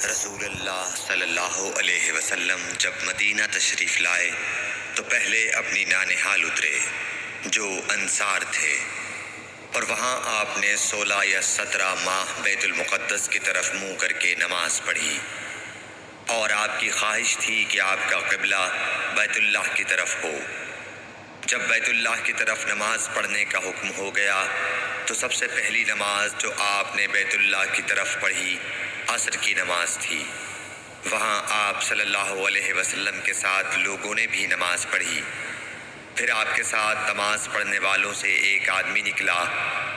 رسول اللہ صلی اللہ علیہ وسلم جب مدینہ تشریف لائے تو پہلے اپنی نانہال اترے جو انصار تھے، اور وہاں آپ نے 16 یا 17 ماہ بیت المقدس کی طرف منہ کر کے نماز پڑھی، اور آپ کی خواہش تھی کہ آپ کا قبلہ بیت اللہ کی طرف ہو۔ جب بیت اللہ کی طرف نماز پڑھنے کا حکم ہو گیا تو سب سے پہلی نماز جو آپ نے بیت اللہ کی طرف پڑھی عصر کی نماز تھی۔ وہاں آپ صلی اللہ علیہ وسلم کے ساتھ لوگوں نے بھی نماز پڑھی۔ پھر آپ کے ساتھ نماز پڑھنے والوں سے ایک آدمی نکلا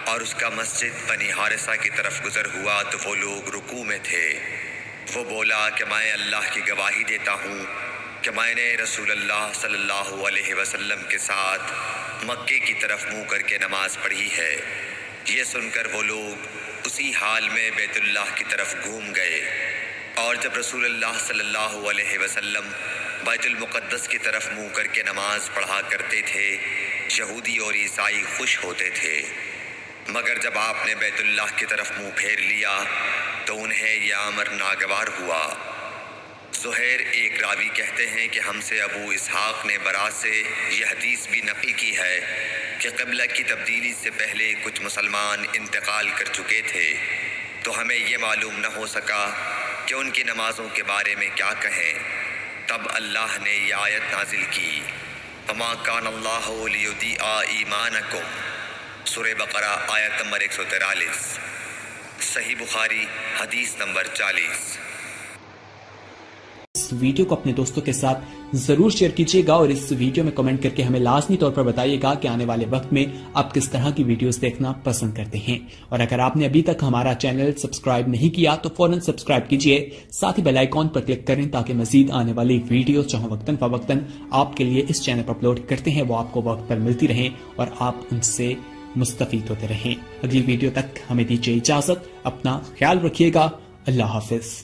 اور اس کا مسجد بنی حارثہ کی طرف گزر ہوا تو وہ لوگ رکوع میں تھے۔ وہ بولا کہ میں اللہ کی گواہی دیتا ہوں کہ میں نے رسول اللہ صلی اللہ علیہ وسلم کے ساتھ مکے کی طرف منہ کر کے نماز پڑھی ہے۔ یہ سن کر وہ لوگ اسی حال میں بیت اللہ کی طرف گھوم گئے، اور جب رسول اللہ صلی اللہ علیہ وسلم بیت المقدس کی طرف منہ کر کے نماز پڑھا کرتے تھے، یہودی اور عیسائی خوش ہوتے تھے، مگر جب آپ نے بیت اللہ کی طرف منہ پھیر لیا تو انہیں یہ امر ناگوار ہوا۔ زہیر ایک راوی کہتے ہیں کہ ہم سے ابو اسحاق نے برا سے یہ حدیث بھی نقل کی ہے کہ قبلہ کی تبدیلی سے پہلے کچھ مسلمان انتقال کر چکے تھے، تو ہمیں یہ معلوم نہ ہو سکا کہ ان کی نمازوں کے بارے میں کیا کہیں۔ تب اللہ نے یہ آیت نازل کی، وَمَا كَانَ اللَّهُ لِيُضِيعَ إِيمَانَكُمْ، سورہ بقرہ آیت نمبر 143، صحیح بخاری حدیث نمبر 40۔ اس ویڈیو کو اپنے دوستوں کے ساتھ ضرور شیئر کیجیے گا، اور اس ویڈیو میں کمنٹ کر کے ہمیں لازمی طور پر بتائیے گا کہ آنے والے وقت میں آپ کس طرح کی ویڈیوز دیکھنا پسند کرتے ہیں۔ اور اگر آپ نے ابھی تک ہمارا چینل سبسکرائب نہیں کیا تو فوراً سبسکرائب کیجیے، ساتھ ہی بیل آئیکن پر کلک کریں تاکہ مزید آنے والی ویڈیوز جو وقتاً فوقتاً آپ کے لیے اس چینل پر اپلوڈ کرتے ہیں وہ آپ کو وقت پر ملتی رہیں اور آپ ان سے مستفید ہوتے رہیں۔ اگلی ویڈیو تک ہمیں دیجیے اجازت، اپنا خیال رکھیے گا، اللہ حافظ۔